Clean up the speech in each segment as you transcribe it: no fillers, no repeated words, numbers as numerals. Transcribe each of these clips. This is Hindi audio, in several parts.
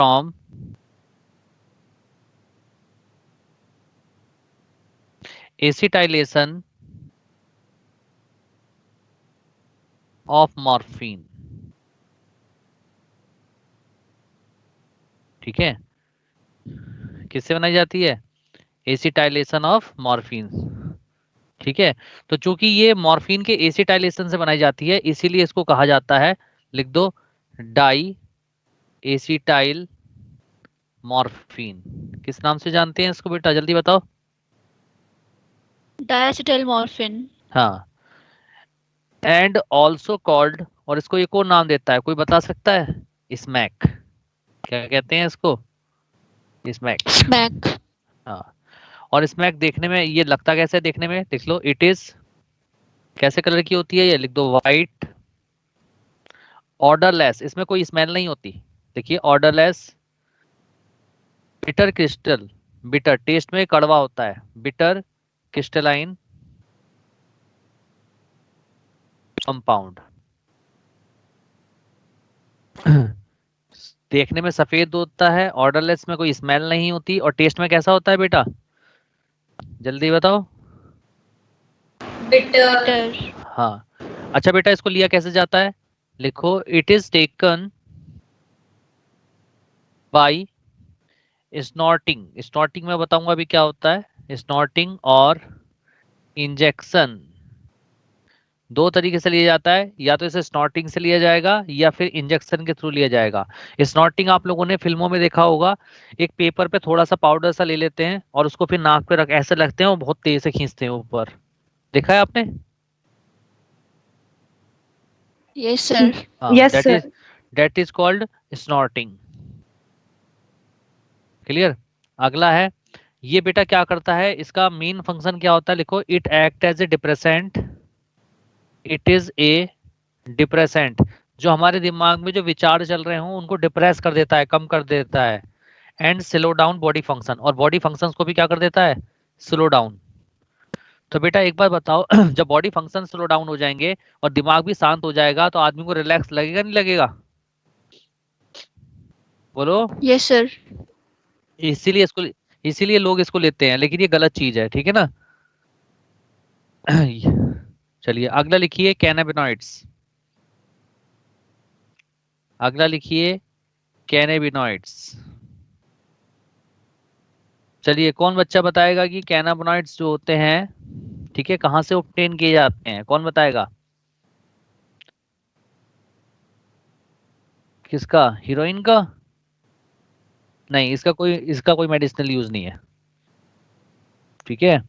from acetylation of morphine। ठीक है, किससे बनाई जाती है? Acetylation of morphine. ठीक है, तो चूंकि ये मॉर्फिन के एसिटाइलेशन से बनाई जाती है इसीलिए इसको कहा जाता है, लिख दो, डाई एसिटाइल मॉर्फिन। किस नाम से जानते हैं इसको बेटा, जल्दी बताओ। डायसिटाइल मॉर्फिन। हाँ, एंड ऑल्सो कॉल्ड, और इसको एक और नाम देता है, कोई बता सकता है? स्मैक। क्या कहते हैं इसको? स्मैक। स्मैक। हाँ, और स्मैक देखने में ये लगता कैसे है? देखने में देख लो, इट इज, कैसे कलर की होती है ये, लिख दो, वाइट, ऑर्डरलेस, इसमें कोई स्मेल नहीं होती। देखिए, odourless, bitter crystal, bitter taste में कड़वा होता है, बिटर क्रिस्टलाइन कंपाउंड। देखने में सफेद होता है, ऑर्डरलेस में कोई स्मेल नहीं होती, और टेस्ट में कैसा होता है बेटा, जल्दी बताओ। बिटर। बिटर। हाँ, अच्छा बेटा, इसको लिया कैसे जाता है? लिखो, it is taken by snorting. Snorting में बताऊंगा अभी क्या होता है, स्नॉटिंग और इंजेक्शन। दो तरीके से लिया जाता है, या तो इसे स्नॉटिंग से लिया जाएगा या फिर इंजेक्शन के थ्रू लिया जाएगा। स्नॉटिंग आप लोगों ने फिल्मों में देखा होगा, एक पेपर पे थोड़ा सा पाउडर सा ले लेते हैं और उसको फिर नाक पे रख ऐसे लगते हैं और बहुत तेज से खींचते हैं ऊपर, देखा है आपने? Yes sir. हाँ, yes that is, sir. That is called snorting. Clear? अगला है, ये बेटा क्या करता है, इसका मेन फंक्शन क्या होता है, लिखो, it act as a depressant. It is a depressant, जो हमारे दिमाग में जो विचार चल रहे हों उनको डिप्रेस कर देता है, कम कर देता है। And slow down body function, और बॉडी फंक्शंस को भी क्या कर देता है, स्लो डाउन। तो बेटा एक बार बताओ, जब बॉडी फंक्शन स्लो डाउन हो जाएंगे और दिमाग भी शांत हो जाएगा तो आदमी को रिलैक्स लगेगा नहीं लगेगा? बोलो। Yes sir. इसीलिए इसको, इसीलिए लोग इसको लेते हैं, लेकिन ये गलत चीज है, ठीक है ना? चलिए अगला लिखिए, कैनाबिनॉइड्स। अगला लिखिए, कैनाबिनॉइड्स। चलिए, कौन बच्चा बताएगा कि कैनाबिनॉइड्स जो होते हैं, ठीक है, कहाँ से ऑब्टेन किए जाते हैं, कौन बताएगा? किसका, हीरोइन का? नहीं, इसका कोई मेडिसिनल यूज नहीं है। ठीक है,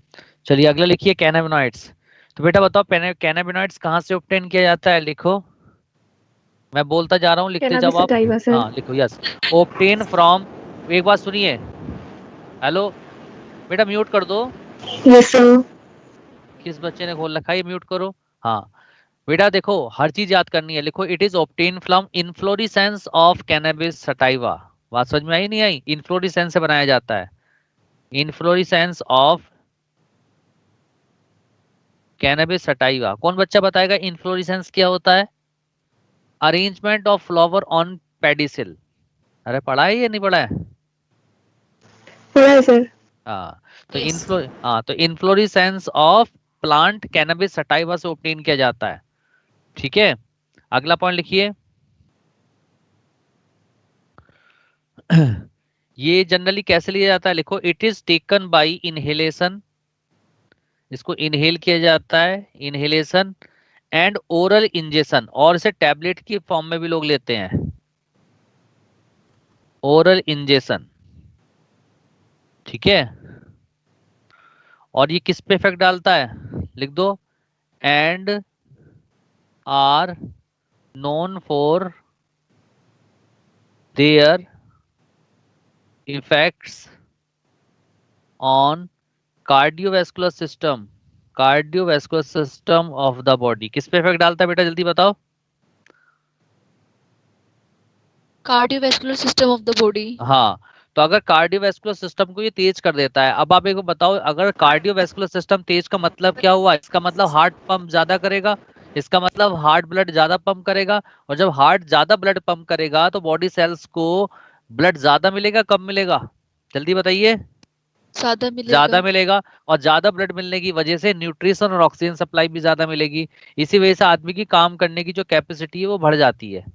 चलिए अगला लिखिए, कैनाबिनॉइड्स। तो बेटा बताओ, कैनाबिनॉइड्स कहाँ से ऑब्टेन किया जाता है, लिखो, मैं बोलता जा रहा हूँ, लिखते जाओ कैनाबिस आप। Sativa sir. हाँ लिखो, यस, ऑब्टेन फ्रॉम, एक बात सुनिए, हेलो, बेटा म्यूट कर दो, यस सर। किस बच्चे ने खोल रखा है, ये म्यूट करो। हाँ बेटा देखो, हर चीज याद करनी है, लिखो, it is obtain from inflorescence of cannabis sativa. बात समझ में आई नहीं आई? इन्फ्लोरेसेंस से बनाया जाता है, इन्फ्लोरेसेंस ऑफ कैनबिस सटाइवा। कौन बच्चा बताएगा इन्फ्लोरेसेंस क्या होता है? Arrangement of flower on pedicel. अरे पढ़ा है या नहीं पढ़ा है? पढ़ा है सर। हाँ, तो yes. Inflorescence of plant cannabis sativa से ऑब्टेन किया जाता है। ठीक है, अगला पॉइंट लिखिए। ये जनरली कैसे लिया जाता है, लिखो, it is taken by inhalation, इसको इनहेल किया जाता है, इनहेलेशन एंड ओरल इंजेक्शन, और इसे टैबलेट की फॉर्म में भी लोग लेते हैं, ओरल इंजेक्शन। ठीक है, और ये किस पे इफेक्ट डालता है, लिख दो, and are known for their effects on cardiovascular system, cardiovascular system of the body. किस पे इफेक्ट डालता है बेटा, जल्दी बताओ। Cardiovascular system of the body. हाँ, तो अगर कार्डियोवैस्कुलर सिस्टम को ये तेज कर देता है, अब आप एक बार बताओ, अगर कार्डियोवैस्कुलर सिस्टम तेज का मतलब क्या हुआ, इसका मतलब हार्ट पंप ज्यादा करेगा, इसका मतलब हार्ट ब्लड ज्यादा पंप करेगा, और जब हार्ट ज्यादा ब्लड पंप करेगा तो बॉडी सेल्स को ब्लड ज्यादा मिलेगा कम मिलेगा, जल्दी बताइए। ज्यादा मिलेगा। ज्यादा मिलेगा, और ज्यादा ब्लड मिलने की वजह से न्यूट्रिशन और ऑक्सीजन सप्लाई भी ज्यादा मिलेगी। इसी वजह से आदमी की काम करने की जो कैपेसिटी है वो बढ़ जाती है।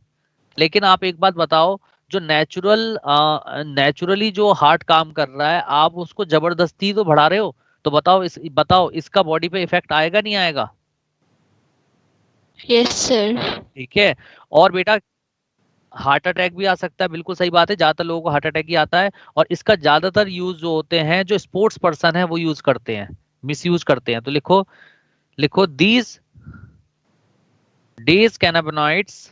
लेकिन आप एक बात बताओ, जो नेचुरली जो हार्ट काम कर रहा है, आप उसको जबरदस्ती तो बढ़ा रहे हो। तो बताओ इसका बॉडी पे इफेक्ट आएगा नहीं आएगा? Yes sir. ठीक है। और बेटा, हार्ट अटैक भी आ सकता है, बिल्कुल सही बात है, ज्यादातर लोगों को हार्ट अटैक ही आता है। और इसका ज्यादातर यूज जो होते हैं, जो स्पोर्ट्स पर्सन है वो यूज करते हैं, मिस यूज करते हैं। तो लिखो, लिखो these days cannabinoids,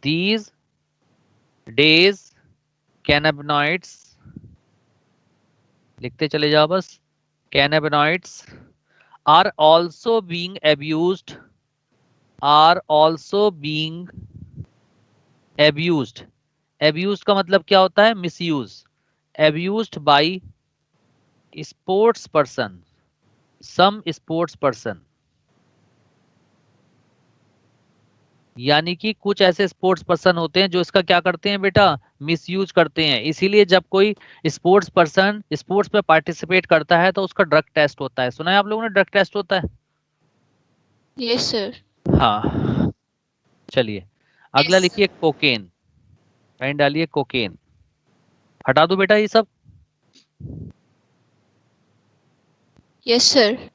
these days cannabinoids, लिखते चले जाओ बस, cannabinoids are also being abused, are also being abused। abused का मतलब क्या होता है? Misuse. abused by sports person, some sports person। यानी कि कुछ ऐसे स्पोर्ट्स पर्सन होते हैं जो इसका क्या करते हैं बेटा? मिसयूज करते हैं। इसीलिए जब कोई स्पोर्ट्स पर्सन स्पोर्ट्स में पार्टिसिपेट करता है तो उसका ड्रग टेस्ट होता है। सुना है आप लोगों ने, ड्रग टेस्ट होता है? Yes sir. हाँ। चलिए अगला लिखिए, कोकेन। पेन डालिए, कोकेन। हटा दो बेटा ये सब। Yes sir.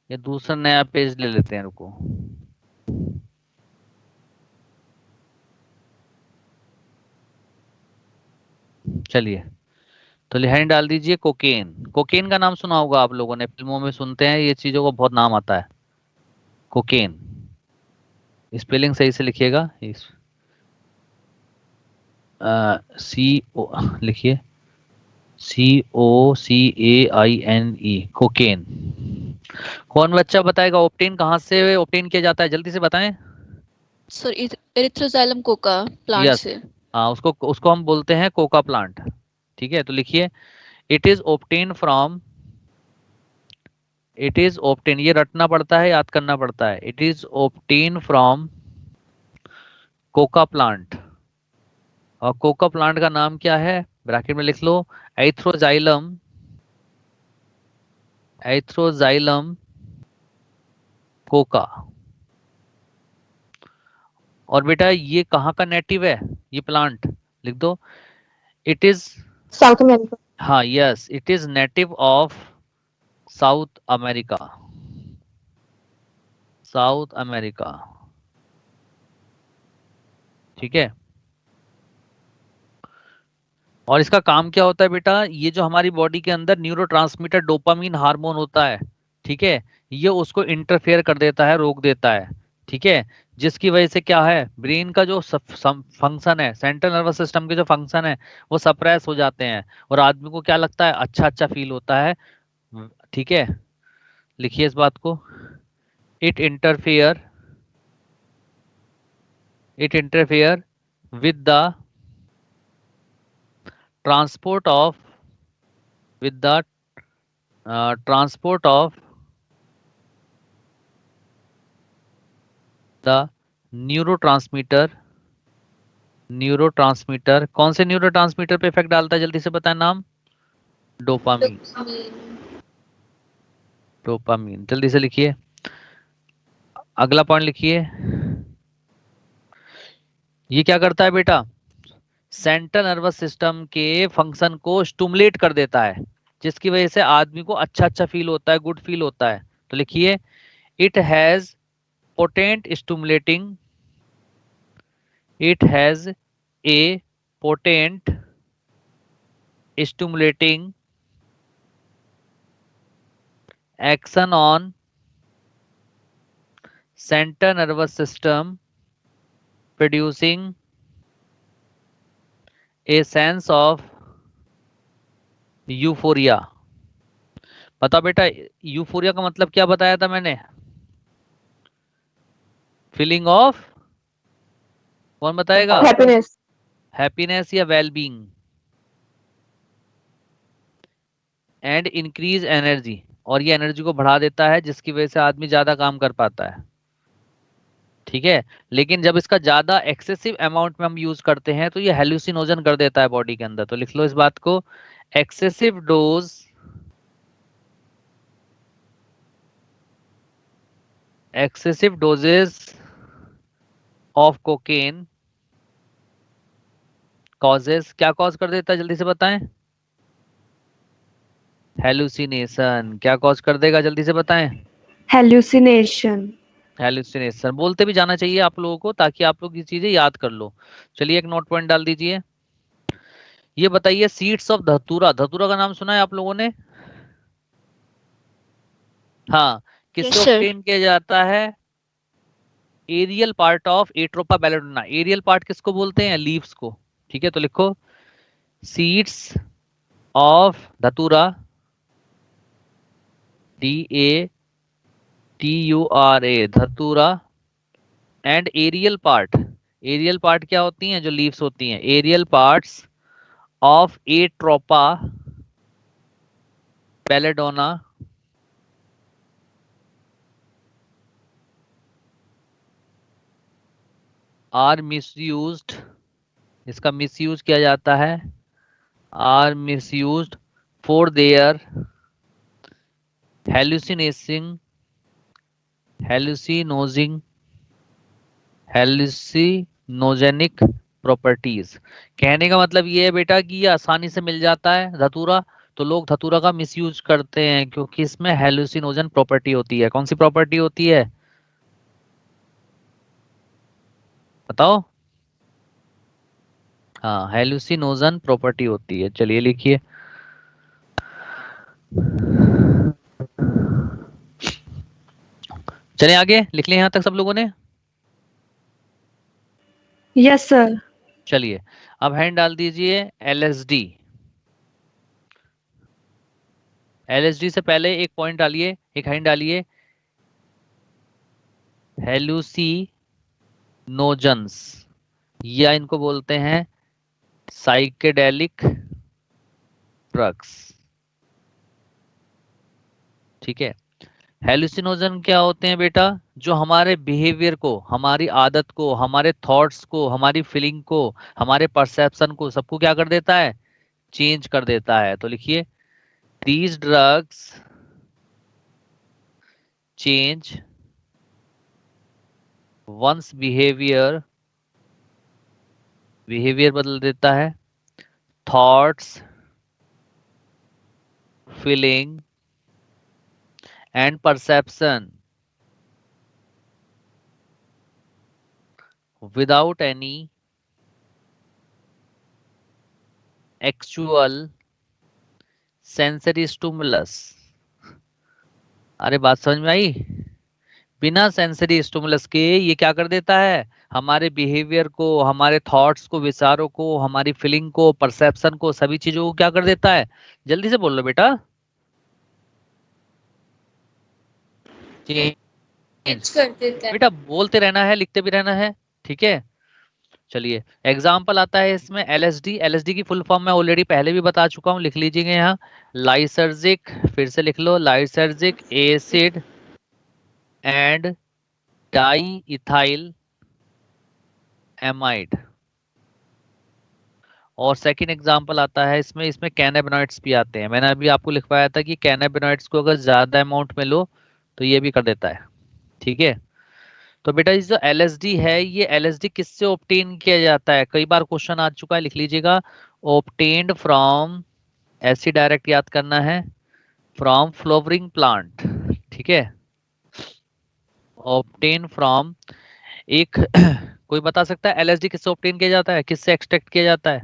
ये दूसरा नया पेज ले लेते हैं, रुको। चलिए, तो हेडिंग डाल दीजिए कोकेन। कोकेन का नाम सुना होगा आप लोगों ने, फिल्मों में सुनते हैं ये चीजों का बहुत नाम आता है। कोकेन, स्पेलिंग सही से लिखिएगा। सी ओ लिखिए, COCAINE, कोकेन। कौन बच्चा बताएगा ऑप्टेन कहाँ से ऑप्टेन किया जाता है? जल्दी से बताएं। Sir Erythroxylum Coca plant yes. से। हाँ, उसको उसको हम बोलते हैं कोका प्लांट। ठीक है, तो लिखिए, it is obtained from, it is obtained, ये रटना पड़ता है, याद करना पड़ता है। It is obtained from coca plant. और कोका प्लांट का नाम क्या है? ब्रैकेट में लिख लो, एथ्रोजाइलम, एथ्रोजाइलम कोका। और बेटा ये कहाँ का नेटिव है ये प्लांट? लिख दो, इट इज, South America. हाँ yes, it is native of south America, south America. ठीक है। और इसका काम क्या होता है बेटा? ये जो हमारी बॉडी के अंदर न्यूरोट्रांसमीटर डोपामीन हार्मोन होता है, ठीक है, ये उसको इंटरफेयर कर देता है, रोक देता है। ठीक है। जिसकी वजह से क्या है, ब्रेन का जो फंक्शन है, सेंट्रल नर्वस सिस्टम के जो फंक्शन है, वो सप्रेस हो जाते हैं। और आदमी को क्या लगता है? अच्छा अच्छा फील होता है। ठीक है, लिखिए इस बात को, it interfere, it interfere with the transport of, with the transport of the neurotransmitter, neurotransmitter कौन से न्यूरोट्रांसमीटर पे इफेक्ट डालता है? जल्दी से बताएं नाम। डोपामीन, डोपामीन, जल्दी से लिखिए। अगला पॉइंट लिखिए, ये क्या करता है बेटा? सेंट्रल नर्वस सिस्टम के फंक्शन को स्टुमुलेट कर देता है, जिसकी वजह से आदमी को अच्छा अच्छा फील होता है, गुड फील होता है। तो लिखिए, it has potent stimulating, it has a potent stimulating action on central nervous system, producing a sense of euphoria। बताओ बेटा, यूफोरिया का मतलब क्या बताया था मैंने? फीलिंग ऑफ, कौन बताएगा? Happiness. हैप्पीनेस या वेलबींग। एंड इंक्रीज एनर्जी, और ये एनर्जी को बढ़ा देता है, जिसकी वजह से आदमी ज्यादा काम कर पाता है। ठीक है, लेकिन जब इसका ज्यादा एक्सेसिव अमाउंट में हम यूज करते हैं तो ये हेलुसिनोजन कर देता है बॉडी के अंदर। तो लिख लो इस बात को, excessive dose excessive doses of cocaine causes, क्या कॉज कर देता है जल्दी से बताएं? हेलुसिनेशन। क्या कॉज कर देगा जल्दी से बताएं? Hallucination. हेलुसिनेशन। बोलते भी जाना चाहिए आप लोगों को ताकि आप लोग ये चीजें याद कर लो। चलिए एक नोट पॉइंट डाल दीजिए। ये बताइए सीड्स ऑफ धतूरा, धतूरा का नाम सुना है आप लोगों ने? हाँ, किससे Yes, sir. ऑब्टेन किया जाता है? Aerial part of Atropa belladonna. Aerial part किसको बोलते हैं? लीव्स को। ठीक है, तो लिखो seeds of datura, DATURA, datura, and aerial part. Aerial part क्या होती हैं? जो लीव्स होती हैं। Aerial parts of Atropa belladonna are misused, इसका मिसयूज किया जाता है, are misused for their hallucinating hallucinogen hallucinogenic properties. कहने का मतलब ये है बेटा कि ये आसानी से मिल जाता है धतूरा, तो लोग धतूरा का मिसयूज करते हैं क्योंकि इसमें हेलुसिनोजन प्रॉपर्टी होती है। कौन सी प्रॉपर्टी होती है बताओ? हाँ, हेलुसिनोजन प्रॉपर्टी होती है। चलिए लिखिए, चलिए आगे लिख लें यहां तक सब लोगों ने। Yes, sir. चलिए अब हैंड डाल दीजिए LSD। LSD से पहले एक पॉइंट डालिए, एक हैंड डालिए, हेलुसिनोजन्स, या इनको बोलते हैं साइकेडेलिक ड्रग्स। ठीक है, हेलुसिनोजन क्या होते हैं बेटा? जो हमारे बिहेवियर को, हमारी आदत को, हमारे थॉट्स को, हमारी फीलिंग को, हमारे परसेप्शन को, सबको क्या कर देता है? चेंज कर देता है। तो लिखिए these drugs change one's behaviour, behaviour बदल देता है, thoughts, feeling and perception without any actual sensory stimulus. अरे बात समझ में आई? बिना सेंसरी स्टिमुलस के ये क्या कर देता है? हमारे बिहेवियर को, हमारे थॉट्स को, विचारों को, हमारी फीलिंग को, परसेप्शन को, सभी चीजों को क्या कर देता है? जल्दी से बोल लो बेटा। चेंज कर देता है। बेटा, बोलते रहना है, लिखते भी रहना है। ठीक है, चलिए एग्जाम्पल आता है इसमें LSD। LSD की फुल फॉर्म मैं ऑलरेडी पहले भी बता चुका हूँ, लिख लीजिएगा यहाँ, लाइसर्जिक, फिर से लिख लो, lysergic acid and diethyl amide. और सेकंड एग्जांपल आता है इसमें, इसमें कैनाबिनॉइड्स भी आते हैं। मैंने अभी आपको लिखवाया था कि कैनाबिनॉइड्स को अगर ज्यादा अमाउंट में लो तो ये भी कर देता है। ठीक है, तो बेटा ये जो LSD है, ये LSD किससे ऑब्टेन किया जाता है? कई बार क्वेश्चन आ चुका है, लिख लीजिएगा, ऑब्टेन्ड फ्रॉम, ऐसे डायरेक्ट याद करना है, फ्रॉम फ्लावरिंग प्लांट। ठीक है, ऑब्टेन फ्रॉम, एक कोई बता सकता है LSD किससे ऑब्टेन किया जाता है, किससे एक्सट्रैक्ट किया जाता है?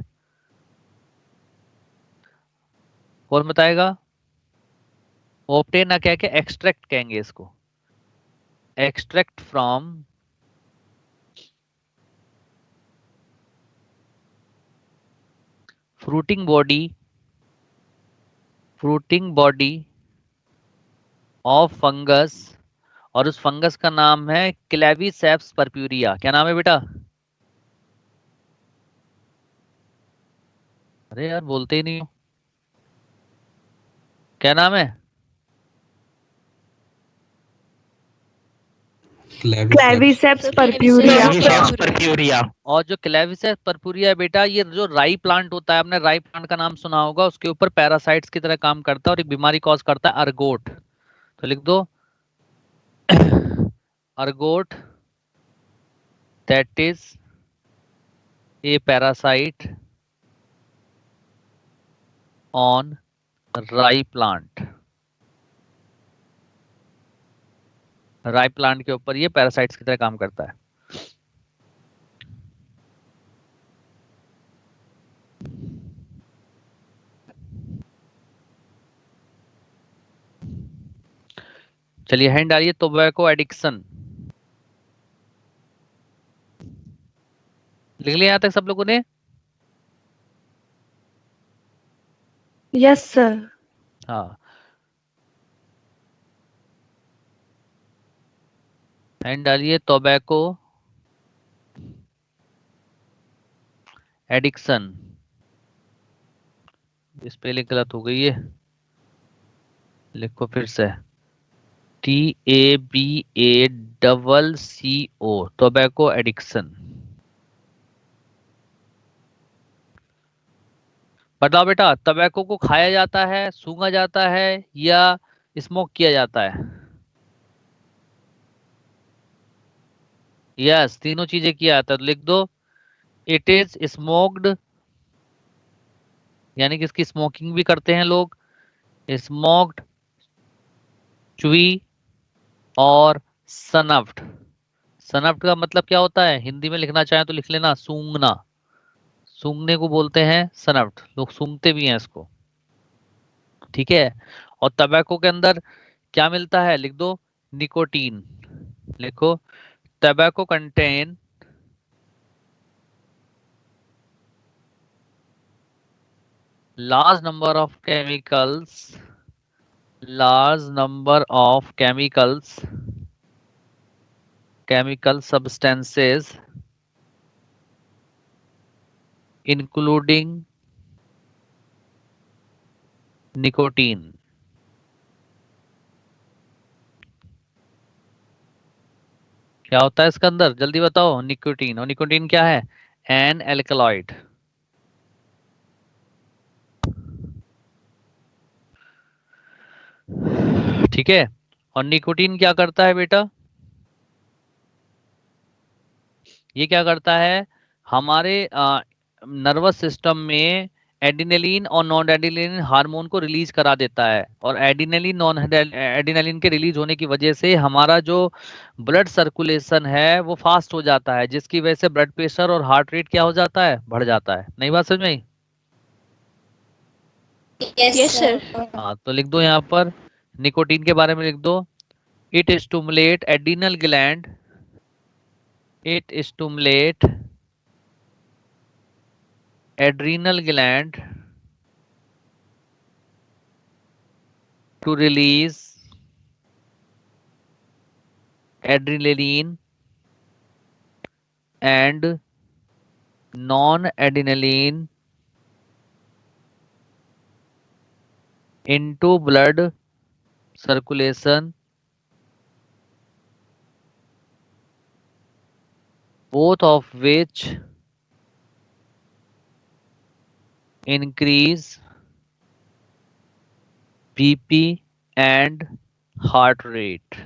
कौन बताएगा? ऑब्टेन ना कह के एक्सट्रैक्ट कहेंगे इसको, extract from fruiting body, fruiting body of fungus, और उस फंगस का नाम है क्लेविसेप्स परप्यूरिया। क्या नाम है बेटा? अरे यार बोलते ही नहीं हो, क्या नाम है? Claviceps purpurea. Claviceps पर्प्यूरिया। और जो क्लेविसेस पर्पुरिया बेटा, ये जो राई प्लांट होता है, आपने राई प्लांट का नाम सुना होगा, उसके ऊपर पैरासाइट्स की तरह काम करता है और एक बीमारी कॉज करता है, अर्गोट। तो लिख दो ergot, that is a parasite on राई प्लांट। राई प्लांट के ऊपर ये पैरासाइट्स की तरह काम करता है। चलिए हैंड डालिए, टोबैको एडिक्शन। लिख लिया यहाँ तक सब लोगों ने? Yes, sir. हाँ, हैंड डालिए, टोबैको एडिक्शन। स्पेलिंग गलत हो गई है, लिखो फिर से, TABACCO, टोबैको एडिक्शन। बताओ बेटा, टोबैको को खाया जाता है, सूंघा जाता है या स्मोक किया जाता है? यस, तीनों चीजें किया जाता है। तो लिख दो, इट इज स्मोक्ड, यानी कि इसकी स्मोकिंग भी करते हैं लोग, स्मोक्ड, च्यूई और सनफ्ड। सनफ्ड का मतलब क्या होता है? हिंदी में लिखना चाहें तो लिख लेना, सूंघना। सूंघने को बोलते हैं सनफ्ड, लोग सूंघते भी हैं इसको, ठीक है। और टबैको के अंदर क्या मिलता है? लिख दो, निकोटीन। लिखो, tobacco contain large number of chemicals, chemical substances, including nicotine। क्या होता है इसके अंदर? जल्दी बताओ। निकोटीन। और निकोटीन क्या है? An alkaloid. ठीक है। और निकोटीन क्या करता है बेटा? ये क्या करता है? हमारे नर्वस सिस्टम में एडिनेलिन और नॉन एडिनेलिन हार्मोन को रिलीज करा देता है, और एडिनेलिन नॉन एडिनेलिन के रिलीज होने की वजह से हमारा जो ब्लड सर्कुलेशन है वो फास्ट हो जाता है, जिसकी वजह से ब्लड प्रेशर और हार्ट रेट क्या हो जाता है? बढ़ जाता है। नई बात समझ में आई? Yes, sir. हाँ, तो लिख दो यहाँ पर, निकोटीन के बारे में लिख दो, it stimulate adrenal gland, it stimulate adrenal gland to release adrenaline and non-adrenaline into blood circulation, both of which increase BP and heart rate।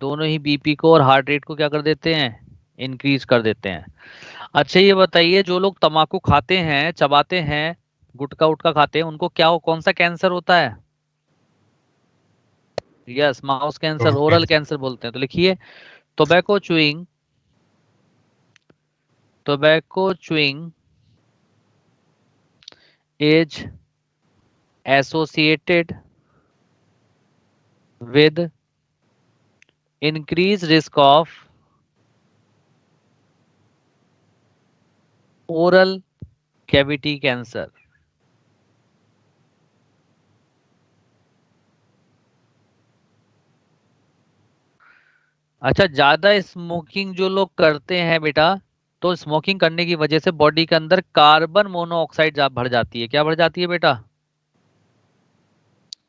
दोनों ही बीपी को और हार्ट रेट को क्या कर देते हैं? इंक्रीज कर देते हैं। अच्छा ये बताइए, जो लोग तम्बाकू खाते हैं, चबाते हैं, गुटखा उटखा खाते हैं, उनको क्या कौन सा कैंसर होता है? Yes, mouse cancer, oral cancer बोलते हैं। तो लिखिए, tobacco chewing is associated with increased risk of oral cavity cancer। अच्छा, ज्यादा स्मोकिंग जो लोग करते हैं बेटा, तो स्मोकिंग करने की वजह से बॉडी के अंदर कार्बन मोनोऑक्साइड बढ़ जाती है। क्या बढ़ जाती है बेटा?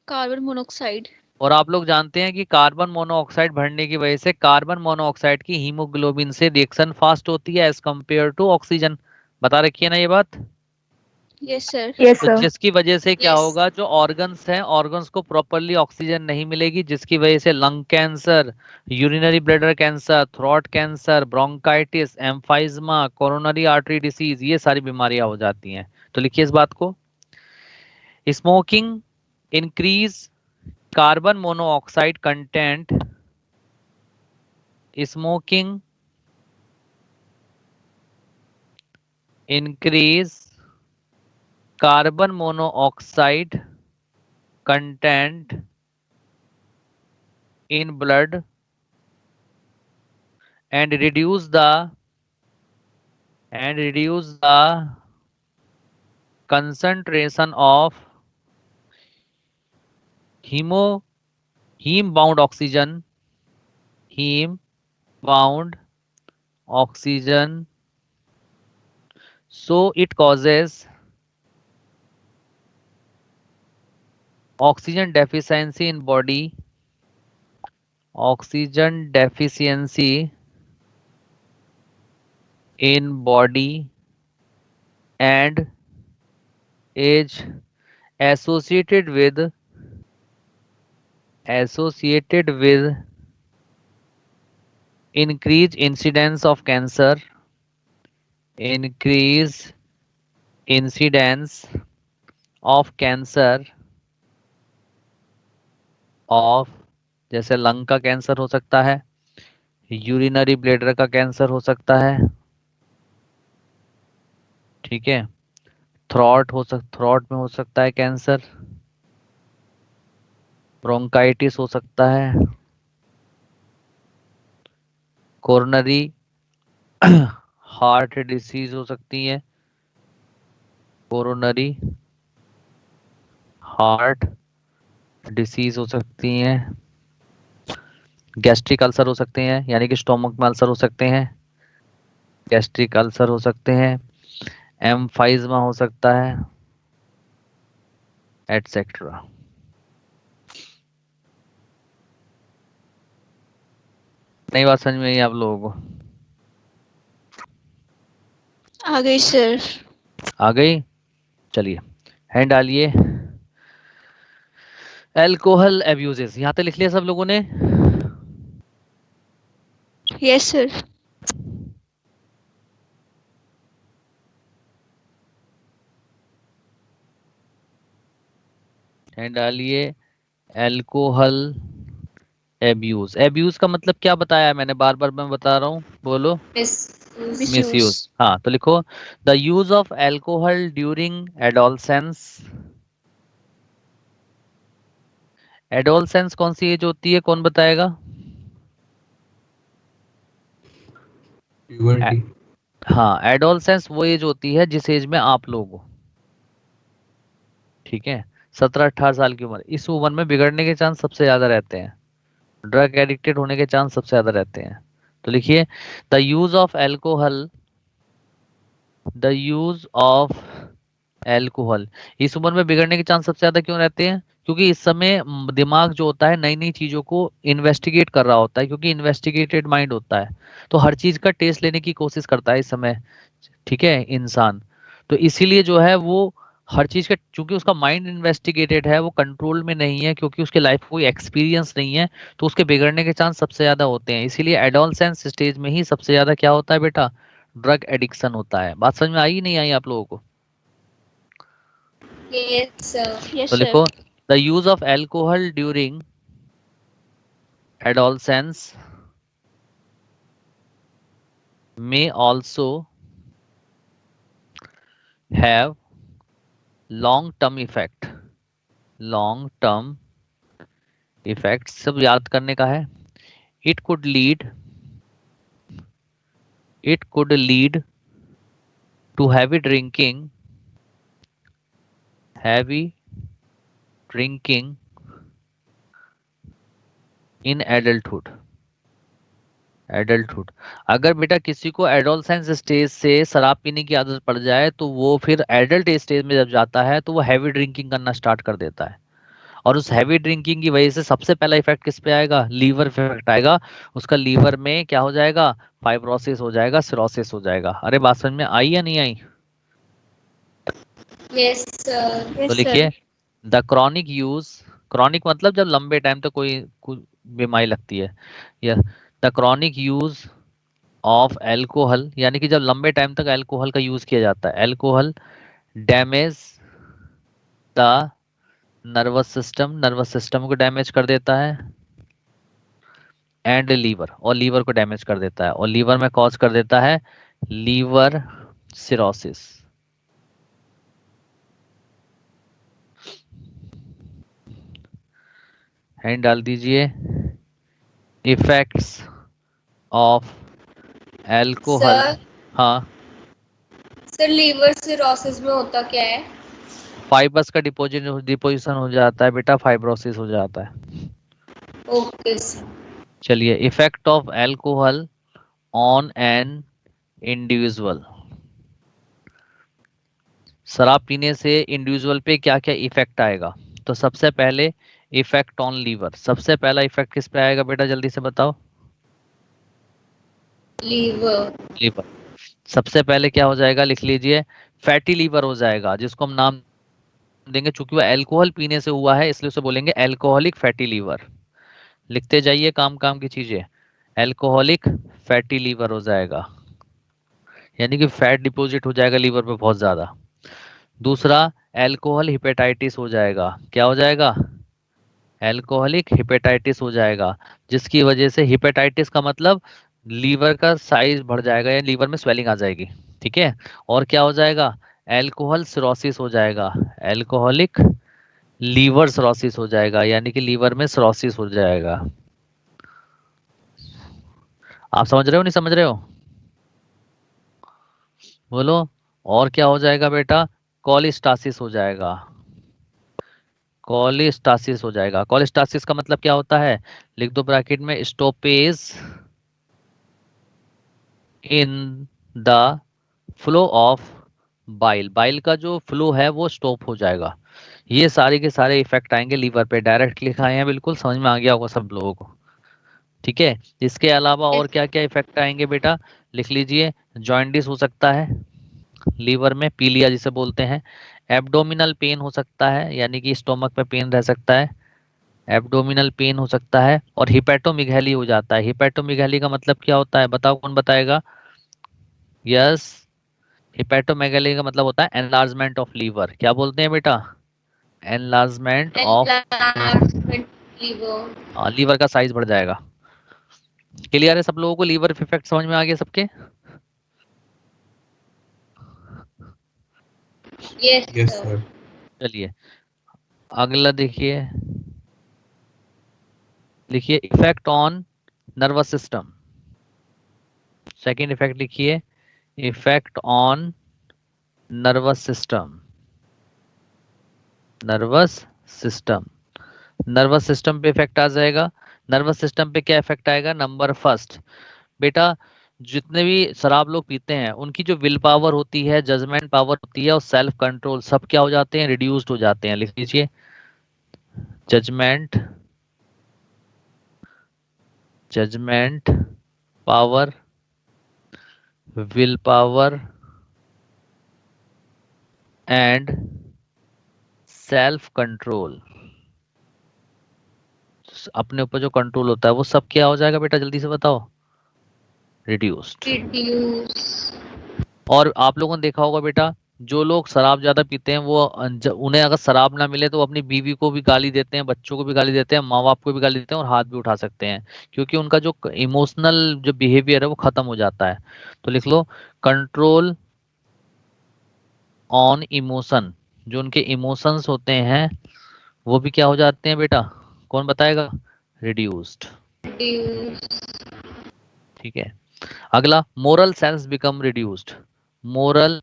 Carbon monoxide. और आप लोग जानते हैं कि कार्बन मोनोऑक्साइड भरने की वजह से कार्बन मोनोऑक्साइड की हीमोग्लोबिन से रिएक्शन फास्ट होती है एज कंपेयर टू ऑक्सीजन। बता रखी है ना ये बात। Yes, sir. Yes, तो sir. जिसकी वजह से क्या Yes. होगा, जो ऑर्गन्स हैं ऑर्गन्स को प्रॉपरली ऑक्सीजन नहीं मिलेगी, जिसकी वजह से lung cancer, urinary bladder cancer, throat cancer, bronchitis, emphysema, coronary artery disease, ये सारी बीमारियां हो जाती हैं। तो लिखिए इस बात को। Smoking increase carbon monoxide content. Smoking increase carbon monoxide content in blood and reduce the concentration of heme bound oxygen, so it causes oxygen deficiency in body, oxygen deficiency in body, and is associated with increased incidence of cancer, increase incidence of cancer of, जैसे लंग का कैंसर हो सकता है, यूरिनरी ब्लैडर का कैंसर हो सकता है, ठीक है, थ्रॉट में हो सकता है कैंसर, ब्रोंकाइटिस हो सकता है, कोरोनरी हार्ट डिसीज हो सकती है, कोरोनरी हार्ट डिसीज हो सकती हैं, गैस्ट्रिक अल्सर हो सकते हैं, यानी कि स्टोमक में अल्सर हो सकते हैं, गैस्ट्रिक अल्सर हो सकते हैं, एम्फाइज्मा हो सकता है, एटसेट्रा। नई बात समझ में आई आप लोगों को? आ गई सर। आ गई? चलिए हैंड डालिए। एल्कोहल एब्यूजेस, यहां तक लिख लिया सब लोगों ने? Yes, sir. हैंड डालिए। एल्कोहल एब्यूज, एब्यूज का मतलब क्या बताया मैंने, बार बार मैं बता रहा हूँ, बोलो। मिसयूज। Misuse. हाँ तो लिखो, the use of alcohol during adolescence. Adolescence कौन सी एज होती है, कौन बताएगा? प्यूबर्टी। हाँ, एडोलसेंस वो एज होती है जिस एज में आप लोग हो, ठीक है, 17-18 साल की उम्र। इस उम्र में बिगड़ने के चांस सबसे ज्यादा रहते हैं, ड्रग एडिक्टेड होने के चांस सबसे ज्यादा रहते हैं। तो लिखिए, the use of alcohol, the use of alcohol, इस उम्र में बिगड़ने के चांस सबसे ज्यादा क्यों रहते हैं? क्योंकि इस समय दिमाग जो होता है नई नई चीजों को इन्वेस्टिगेट कर रहा होता है, क्योंकि इन्वेस्टिगेटेड माइंड होता है, तो हर चीज का टेस्ट लेने की कोशिश करता है इस समय, ठीक है, इंसान। तो इसीलिए जो है वो हर चीज का, चूंकि उसका माइंड इन्वेस्टिगेटेड है, वो कंट्रोल में नहीं है, क्योंकि उसके लाइफ में कोई एक्सपीरियंस नहीं है, तो उसके बिगड़ने के चांस सबसे ज्यादा होते हैं। इसीलिए एडोलसेंस स्टेज में ही सबसे ज्यादा क्या होता है बेटा, ड्रग एडिक्शन होता है। बात समझ में आई नहीं आई आप लोगों को? Yes, sir. Yes, तो sir. लिखो, the use of alcohol during adolescence may also have long term effect, long term effects, सब याद करने का है। it could lead to heavy drinking in adulthood। अगर बेटा किसी को एडोलसेंस स्टेज से शराब पीने की आदत पड़ जाए, तो वो फिर एडल्ट स्टेज में जब जाता है तो वो हैवी ड्रिंकिंग करना स्टार्ट कर देता है, और उस हैवी ड्रिंकिंग की वजह से सबसे पहला इफेक्ट किस पे आएगा? लीवर इफेक्ट आएगा। उसका लीवर में क्या हो जाएगा? फाइब्रोसिस हो जाएगा, सिरोसिस हो जाएगा। अरे बात समझ में आई या नहीं आई? Yes, sir. तो Yes, sir. लिखिए द क्रॉनिक यूज, क्रॉनिक मतलब जब लंबे टाइम तक कोई बीमारी लगती है, या the chronic use of alcohol, यानी कि जब लंबे टाइम तक अल्कोहल का यूज किया जाता है, alcohol damage the nervous system, nervous system को डैमेज कर देता है, एंड लीवर, और लीवर को डैमेज कर देता है, और लीवर में कॉज कर देता है लीवर सिरोसिस। हैंड डाल दीजिए। Effects of alcohol. Sir, हाँ, सर लीवर सिरोसिस में होता क्या है? फाइबर्स का डिपोजिशन हो जाता है बेटा, फाइब्रोसिस हो जाता है। Okay sir. चलिए, effect of alcohol on an individual, शराब पीने से इंडिविजुअल पे क्या क्या इफेक्ट आएगा? तो सबसे पहले इफेक्ट ऑन लीवर, सबसे पहला इफेक्ट किस पे आएगा बेटा, जल्दी से बताओ? लीवर। लीवर। सबसे पहले क्या हो जाएगा, लिख लीजिए, फैटी लीवर हो जाएगा, जिसको हम नाम देंगे, चूंकि वो अल्कोहल पीने से हुआ है इसलिए उसे बोलेंगे अल्कोहलिक फैटी लीवर। लिखते जाइए काम काम की चीजें। अल्कोहलिक फैटी लीवर हो जाएगा, यानी कि फैट डिपॉजिट हो जाएगा लीवर पे बहुत ज्यादा। दूसरा, अल्कोहल हिपेटाइटिस हो जाएगा। क्या हो जाएगा? अल्कोहलिक हिपेटाइटिस हो जाएगा, जिसकी वजह से, हिपेटाइटिस का मतलब लीवर का साइज बढ़ जाएगा या लीवर में स्वेलिंग आ जाएगी। ठीक है। और क्या हो जाएगा? अल्कोहल सिरोसिस हो जाएगा, अल्कोहलिक लीवर सिरोसिस हो जाएगा, यानी कि लीवर में सिरोसिस हो जाएगा। आप समझ रहे हो नहीं समझ रहे हो? बोलो। और क्या हो जाएगा बेटा? कोलिस्टासिस हो जाएगा, कोलिस्टासिस हो जाएगा। कोलिस्टासिस का मतलब क्या होता है? लिख दो ब्रैकेट में, stoppage in the flow of bile, bile का जो फ्लो है वो स्टॉप हो जाएगा। ये सारे के सारे इफेक्ट आएंगे लीवर पे, डायरेक्ट लिखाए हैं, बिल्कुल समझ में आ गया होगा सब लोगों को। ठीक है। इसके अलावा और क्या क्या इफेक्ट आएंगे बेटा, लिख लीजिए। जॉइंडिस हो सकता है लीवर में, पीलिया जिसे बोलते हैं। एब्डोमिनल पेन हो सकता है, यानी कि स्टोमक पे पेन रह सकता है, एब्डोमिनल पेन हो सकता है। और हिपेटोमिगैली हो जाता है। हिपेटोमिगैली का मतलब क्या होता है, बताओ, कौन बताएगा? यस, हिपेटोमेगाली का मतलब होता है एनलार्जमेंट ऑफ लीवर। क्या बोलते हैं बेटा? Enlargement of enlargement liver. Liver का साइज बढ़ जाएगा। क्लियर है सब लोगों को? लीवर इफेक्ट समझ में आ गया सबके? Yes sir. चलिए अगला देखिए, लिखिए effect on nervous system. Second effect लिखिए, effect on nervous system, nervous system. Nervous system पे इफेक्ट आ जाएगा। नर्वस सिस्टम पे क्या इफेक्ट आएगा? नंबर फर्स्ट बेटा, जितने भी शराब लोग पीते हैं उनकी जो विल पावर होती है, जजमेंट पावर होती है और सेल्फ कंट्रोल, सब क्या हो जाते हैं? रिड्यूस्ड हो जाते हैं। लिख लीजिए, judgement, judgement power, will power and self control, अपने ऊपर जो कंट्रोल होता है वो सब क्या हो जाएगा बेटा, जल्दी से बताओ? रिड्यूस्ड। रिड्यूस। और आप लोगों ने देखा होगा बेटा, जो लोग शराब ज्यादा पीते हैं वो उन्हें अगर शराब ना मिले तो वो अपनी बीवी को भी गाली देते हैं, बच्चों को भी गाली देते हैं, माँ बाप को भी गाली देते हैं और हाथ भी उठा सकते हैं, क्योंकि उनका जो इमोशनल जो बिहेवियर है वो खत्म हो जाता है। तो लिख लो, कंट्रोल ऑन इमोशन, जो उनके इमोशंस होते हैं वो भी क्या हो जाते हैं बेटा, कौन बताएगा? रिड्यूस्ड। रिड्यूस। ठीक है। अगला, moral sense become reduced. Moral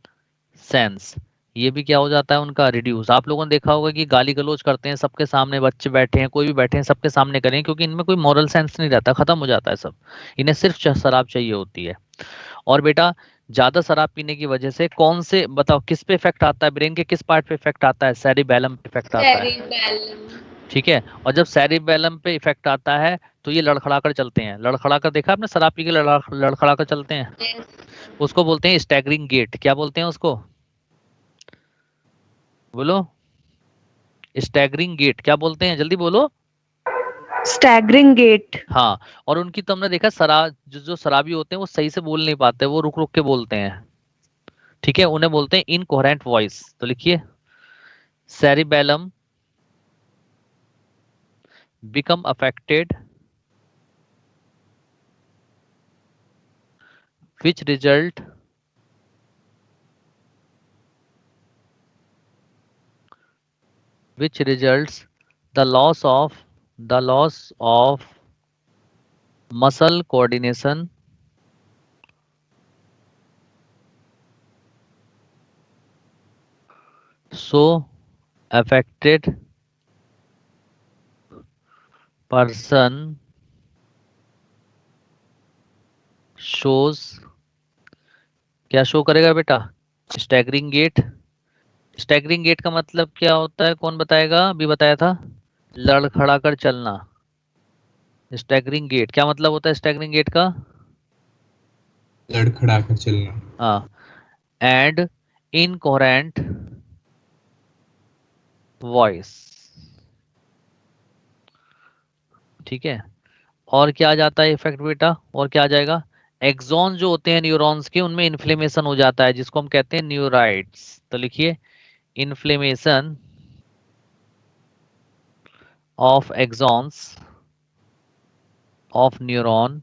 sense, ये भी क्या हो जाता है उनका? रिड्यूस। आप लोगों ने देखा होगा कि गाली गलौज करते हैं सबके सामने, बच्चे बैठे हैं, कोई भी बैठे हैं, सबके सामने करें, क्योंकि इनमें कोई मॉरल सेंस नहीं रहता, खत्म हो जाता है सब। इन्हें सिर्फ शराब चाहिए होती है। और बेटा, ज्यादा शराब पीने की वजह से कौन से, बताओ किस पे इफेक्ट आता है? ब्रेन के किस पार्ट पे इफेक्ट आता है? सेरिबैलम पे इफेक्ट आता है। सेरिबैलम। ठीक है। और जब सेरिबेलम पे इफेक्ट आता है तो ये लड़खड़ाकर चलते हैं। लड़खड़ाकर देखा आपने, शराब पी के लड़खड़ाकर चलते हैं, Yes. उसको बोलते हैं स्टैगरिंग गेट। क्या बोलते हैं उसको, बोलो। स्टैगरिंग गेट क्या बोलते हैं, जल्दी बोलो। Staggering gait. हाँ। और उनकी तो हमने देखा शराब, जो शराबी होते हैं वो सही से बोल नहीं पाते, वो रुक रुक के बोलते हैं। ठीक है, उन्हें बोलते हैं इनकोहेरेंट वॉइस। तो लिखिए cerebellum become affected, which results the loss of muscle coordination, so affected person shows, क्या शो करेगा बेटा, स्टैगरिंग गेट। स्टैगरिंग गेट का मतलब क्या होता है, कौन बताएगा, अभी बताया था, लड़खड़ा कर चलना। स्टैगरिंग गेट क्या मतलब होता है, स्टैगरिंग गेट का, लड़खड़ा कर चलना। हाँ। And incoherent voice. ठीक है। और क्या आ जाता है इफेक्ट बेटा, और क्या आ जाएगा, एक्सॉन जो होते हैं न्यूरॉन्स के, उनमें इन्फ्लेमेशन हो जाता है, जिसको हम कहते हैं न्यूराइड्स। तो लिखिए inflammation of axons of neurons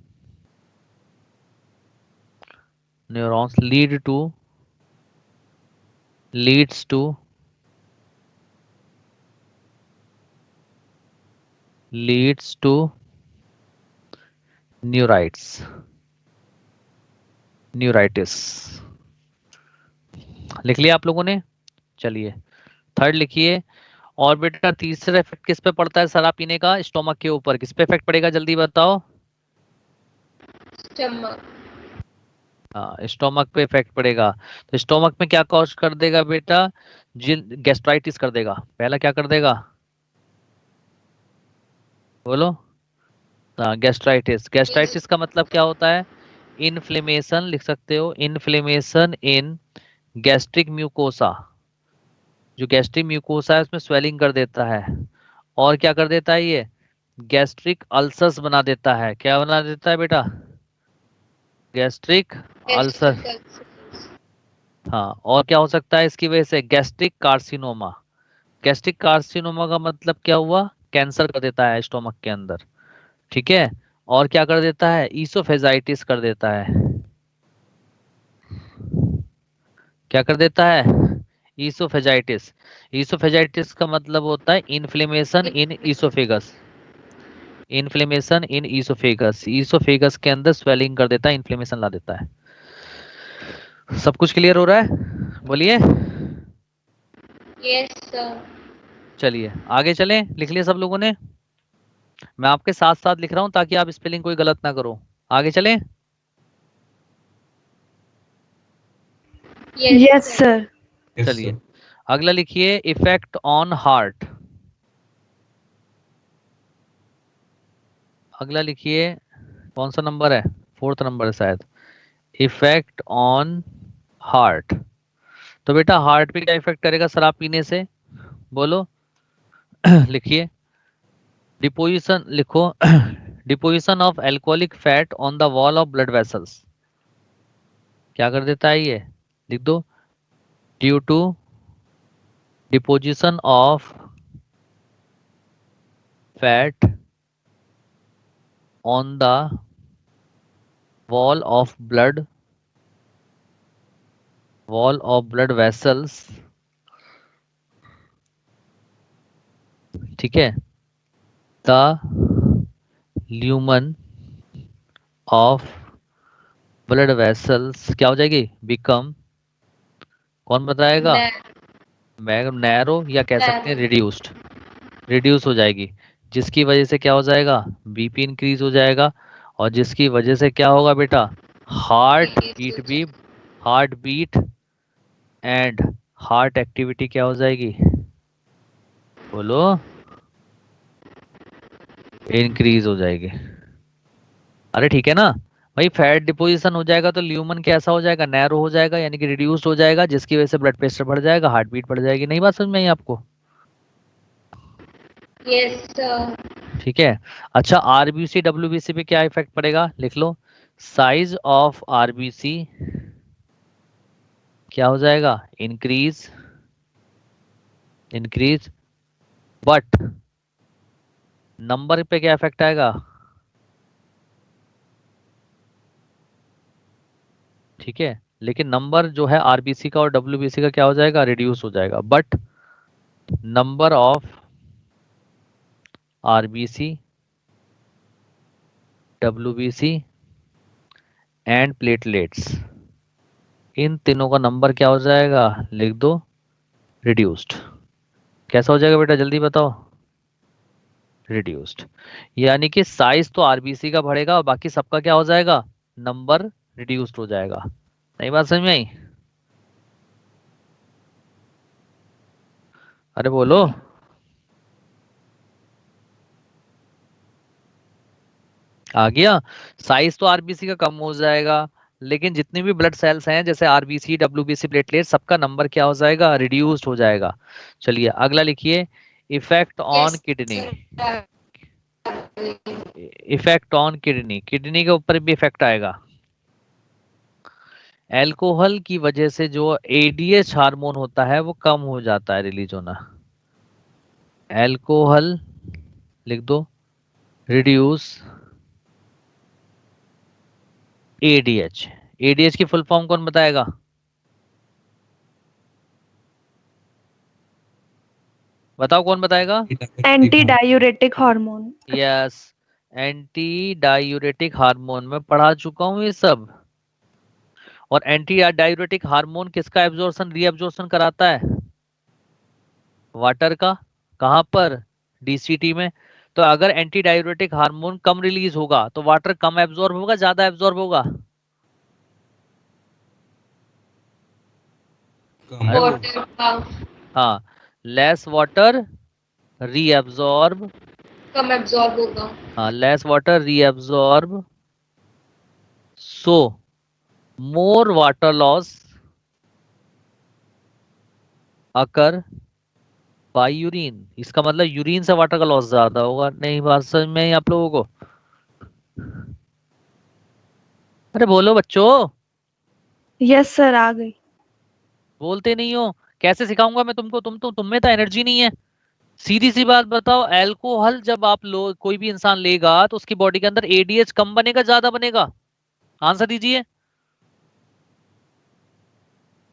leads to neuritis. लिख लिया आप लोगों ने, चलिए थर्ड लिखिए। और बेटा तीसरा इफेक्ट किस पे पड़ता है शराब पीने का, स्टोमक के ऊपर किस पे इफेक्ट पड़ेगा, जल्दी बताओ। Stomach. हाँ, स्टोमक पे इफेक्ट पड़ेगा। तो स्टोमक में क्या कॉज कर देगा बेटा, जिन गैस्ट्राइटिस कर देगा। पहला क्या कर देगा, बोलो। हाँ, गैस्ट्राइटिस। गैस्ट्राइटिस का मतलब क्या होता है, इन्फ्लेमेशन, लिख सकते हो इन्फ्लेमेशन इन गैस्ट्रिक म्यूकोसा। जो गैस्ट्रिक म्यूकोसा है उसमें स्वेलिंग कर देता है। और क्या कर देता है ये, गैस्ट्रिक अल्सर्स बना देता है। क्या बना देता है बेटा, गैस्ट्रिक अल्सर। Gastric ulcers. हाँ, और क्या हो सकता है इसकी वजह से, गैस्ट्रिक कार्सिनोमा। गैस्ट्रिक कार्सिनोमा का मतलब क्या हुआ, कैंसर कर देता है स्टोमक के अंदर। ठीक है। और क्या कर देता है, ईसोफेजाइटिस कर देता है। क्या कर देता है, ईसोफेजाइटिस। ईसोफेजाइटिस का मतलब होता है inflammation in oesophagus. Inflammation in oesophagus, oesophagus के अंदर स्वेलिंग कर देता है, इन्फ्लेमेशन ला देता है। सब कुछ क्लियर हो रहा है, बोलिए। Yes, sir. चलिए आगे चलें, लिख लिया सब लोगों ने, मैं आपके साथ साथ लिख रहा हूं ताकि आप स्पेलिंग कोई गलत ना करो। आगे चलें। Yes, Yes, sir. sir. Yes, चलिए sir. अगला लिखिए इफेक्ट ऑन हार्ट। अगला लिखिए, कौन सा नंबर है, फोर्थ नंबर है शायद, इफेक्ट ऑन हार्ट। तो बेटा हार्ट पे क्या इफेक्ट करेगा शराब पीने से, बोलो। लिखिए डिपोजिशन, लिखो deposition of alcoholic fat on the wall of blood vessels. क्या कर देता है ये, लिख दो, due to deposition of fat on the wall of blood vessels। ठीक है, the lumen of blood vessels क्या हो जाएगी, बिकम, कौन बताएगा, नैरो, या कह सकते हैं Narrow. रिड्यूस्ड, रिड्यूस हो जाएगी। जिसकी वजह से क्या हो जाएगा, बीपी इंक्रीज हो जाएगा। और जिसकी वजह से क्या होगा बेटा, हार्ट बीट भी, heart beat and heart activity क्या हो जाएगी, बोलो। इंक्रीज हो जाएगी। अरे ठीक है ना भाई, फैट डिपोजिशन हो जाएगा तो ल्यूमन कैसा हो जाएगा, नैरो हो जाएगा, यानी कि रिड्यूस्ड हो जाएगा, जिसकी वजह से ब्लड प्रेशर बढ़ जाएगा, हार्ट बीट बढ़ जाएगी। नहीं बात समझ में आई आपको? Yes sir. ठीक है। अच्छा, आरबीसी डब्ल्यूबीसी पे क्या इफेक्ट पड़ेगा, लिख लो। साइज ऑफ आरबीसी क्या हो जाएगा, इंक्रीज, इंक्रीज, बट नंबर पे क्या इफेक्ट आएगा, ठीक है, लेकिन नंबर जो है आरबीसी का और डब्ल्यूबीसी का क्या हो जाएगा, रिड्यूस हो जाएगा, but number of RBC, WBC and platelets, इन तीनों का नंबर क्या हो जाएगा, लिख दो, रिड्यूस्ड। कैसा हो जाएगा बेटा, जल्दी बताओ, रिड्यूस्ड। यानी कि साइज तो आरबीसी का बढ़ेगा और बाकी सबका क्या हो जाएगा, नंबर रिड्यूस्ड हो जाएगा। नई बात समझ में आई? अरे बोलो। आ गया। साइज तो आरबीसी का कम हो जाएगा, लेकिन जितने भी ब्लड सेल्स हैं जैसे आरबीसी डब्ल्यूबीसी प्लेटलेट, सबका नंबर क्या हो जाएगा, रिड्यूस्ड हो जाएगा। चलिए अगला लिखिए, effect on yes kidney. Sir. Effect on kidney, kidney के ऊपर भी इफेक्ट आएगा। अल्कोहल की वजह से जो एडीएच हार्मोन होता है वो कम हो जाता है रिलीज होना। अल्कोहल, लिख दो, रिड्यूस एडीएच। एडीएच की फुल फॉर्म कौन बताएगा? बताओ कौन बताएगा? Anti diuretic hormone. Yes, anti diuretic hormone, मैं पढ़ा चुका हूँ ये सब। और एंटी डायूरेटिक हार्मोन किसका एब्जॉर्प्शन रीअब्जॉर्प्शन कराता है, वाटर का। कहाँ पर, डीसीटी में। तो अगर एंटी डायूरेटिक हार्मोन कम रिलीज होगा तो वाटर कम एब्जॉर्ब होगा, ज्यादा एब्जॉर्ब होगा? अरे वो, वाटर का हाँ, लेस वाटर रीअब्जॉर्ब, कम एब्जॉर्ब होगा। हाँ, less water reabsorb, so more water loss occur by urine. इसका मतलब यूरिन से वाटर का लॉस ज्यादा होगा। नहीं बात समझ में आई आप लोगों को? अरे बोलो बच्चों, यस सर, आ गई। बोलते नहीं हो। कैसे सिखाऊंगा मैं तुमको, तुम में तो एनर्जी नहीं है। सीधी सी बात बताओ, अल्कोहल जब आप लो, कोई भी इंसान लेगा तो उसकी बॉडी के अंदर एडीएच कम बनेगा ज्यादा बनेगा, आंसर दीजिए।